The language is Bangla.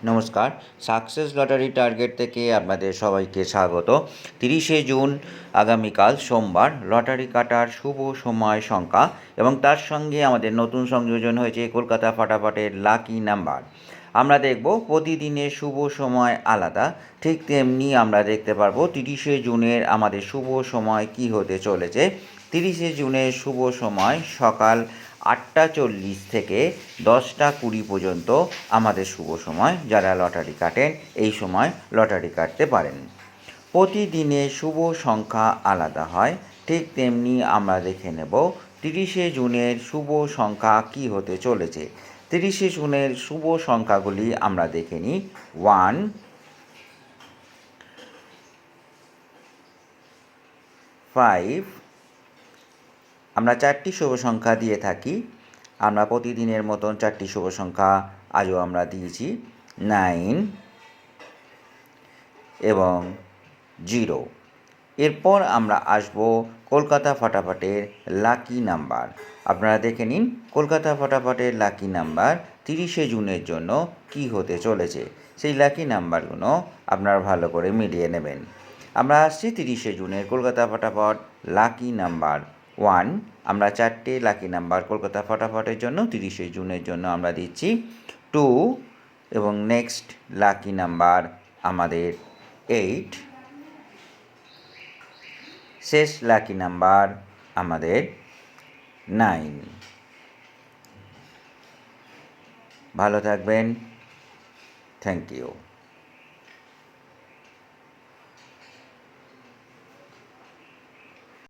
নমস্কার, সাকসেস লটারি টার্গেট থেকে আপনাদের সবাইকে স্বাগত। 30শে জুন আগামীকাল সোমবার লটারি কাটার শুভ সময় সংখ্যা এবং তার সঙ্গে আমাদের নতুন সংযোজন হয়েছে কলকাতা ফাটাফাটের লাকি নাম্বার। আমরা দেখব প্রতিদিনের শুভ সময় আলাদা, ঠিক তেমনি আমরা দেখতে পারবো 30শে জুনের আমাদের শুভ সময় কি হতে চলেছে। 30শে জুনের শুভ সময় সকাল 8:40 থেকে 10:20 পর্যন্ত আমাদের শুভ সময়। যারা লটারি কাটেন এই সময় লটারি কাটতে পারেন। প্রতিদিনের শুভ সংখ্যা আলাদা হয়, ঠিক তেমনি আমরা দেখে নেব 30শে জুনের শুভ সংখ্যা কি হতে চলেছে। 30শে জুনের শুভ সংখ্যাগুলি আমরা দেখে নিই। 1, 5, আমরা 4টি শুভ সংখ্যা দিয়ে থাকি। আমরা প্রতিদিনের মতন 4টি শুভ সংখ্যা আজও আমরা দিয়েছি, 9 এবং 0। এরপর আমরা আসব কলকাতা ফাটাফাটের লাকি নাম্বার। আপনারা দেখে নিন কলকাতা ফাটাফাটের লাকি নাম্বার 30শে জুনের জন্য কি হতে চলেছে। সেই লাকি নাম্বারগুলো আপনারা ভালো করে মিলিয়ে নেবেন। আমরা আসছি 30শে জুনের কলকাতা ফাটাফাট লাকি নাম্বার 1। আমরা 4টে লাকি নাম্বার কলকাতা ফাটাফাটের জন্য 30শে জুনের জন্য আমরা দিচ্ছি 2 এবং নেক্সট লাকি নাম্বার আমাদের 8, শেষ লাকি নাম্বার আমাদের 9। ভালো থাকবেন, থ্যাংক ইউ।